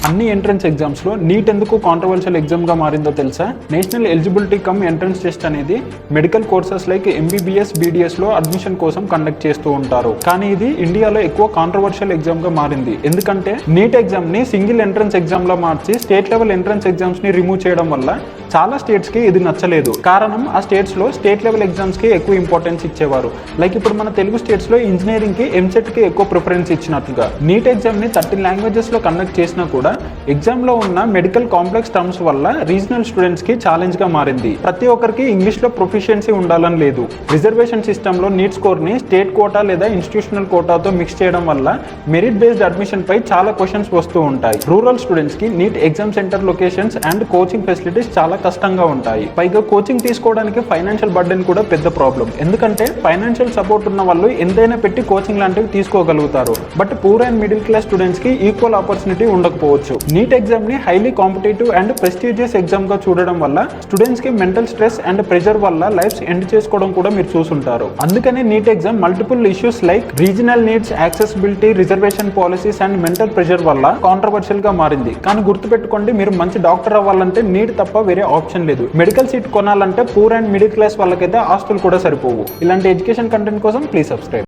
అన్ని entrance exams లో NEET ఎందుకు కాంట్రవర్షియల్ ఎగ్జామ్ గా మారిందో తెలుసా? National eligibility cum entrance test అనేది medical courses like MBBS BDS లో అడ్మిషన్ కోసం కండక్ట్ చేస్తూ ఉంటారు. కానీ ఇది ఇండియాలో ఎక్కువ కాంట్రవర్షియల్ ఎగ్జామ్ గా మారింది. ఎందుకంటే నీట్ ఎగ్జామ్ ని సింగిల్ ఎంట్రన్స్ ఎగ్జామ్ లా మార్చి స్టేట్ లెవెల్ ఎంట్రన్స్ ఎగ్జామ్స్ ని రిమూవ్ చేయడం వల్ల చాలా స్టేట్స్ కి ఇది నచ్చలేదు. కారణం ఆ స్టేట్స్ లో స్టేట్ లెవెల్ ఎగ్జామ్స్ కి ఎక్కువ ఇంపార్టెన్స్ ఇచ్చేవారు. లైక్ ఇప్పుడు మన తెలుగు స్టేట్స్ లో ఇంజనీరింగ్ కి ఎంసెట్ కి ఎక్కువ ప్రిఫరెన్స్ ఇచ్చినట్లుగా నీట్ ఎగ్జామ్ ని 13 లాంగ్వేజెస్ లో కండక్ట్ చేసినా కూడా ఎగ్జామ్ లో ఉన్న మెడికల్ కాంప్లెక్స్ టర్మ్స్ వల్ల రీజనల్ స్టూడెంట్స్ కి ఛాలెంజ్ గా మారింది. ప్రతి ఒక్కరికి ఇంగ్లీష్ లో ప్రొఫిషియన్సీ ఉండాలని లేదు. రిజర్వేషన్ సిస్టమ్ లో నీట్ స్కోర్ ని స్టేట్ కోటా లేదా ఇన్స్టిట్యూషనల్ కోటాతో మిక్స్ చేయడం వల్ల మెరిట్ బేస్డ్ అడ్మిషన్ పై చాలా క్వశ్చన్స్ వస్తూ ఉంటాయి. రూరల్ స్టూడెంట్స్ కి NEET exam centre locations and coaching facilities చాలా కష్టంగా ఉంటాయి. పైగా కోచింగ్ తీసుకోవడానికి ఫైనాన్షియల్ బర్డెన్ కూడా పెద్ద ప్రాబ్లం. ఎందుకంటే ఫైనాన్షియల్ సపోర్ట్ ఉన్న వాళ్ళు ఎంతైనా పెట్టి కోచింగ్ లాంటివి తీసుకోగలుగుతారు. But poor and middle class students కి ఈక్వల్ ఆపర్చునిటీ ఉండకపోవచ్చు. నీట్ ఎగ్జామ్ ని highly competitive and prestigious exam గా చూడడం వల్ల స్టూడెంట్స్ కి మెంటల్ స్ట్రెస్ అండ్ ప్రెషర్ వల్ల లైఫ్స్ ఎండ్ చేసుకోవడం కూడా మీరు చూసుంటారు. అందుకనే NEET exam multiple issues like regional needs, accessibility, reservation policies and mental pressure వల్ల కాంట్రవర్షియల్ గా మారింది. కానీ గుర్తుపెట్టుకోండి, మీరు మంచి డాక్టర్ అవ్వాలంటే నీట్ తప్ప వేరే ఆప్షన్ లేదు. మెడికల్ సీట్ కొనాలంటే పూర్ అండ్ మిడిల్ క్లాస్ వాళ్ళకైతే ఆస్తులు కూడా సరిపోవు. ఇలాంటి ఎడ్యుకేషన్ కంటెంట్ కోసం ప్లీజ్ సబ్స్క్రైబ్.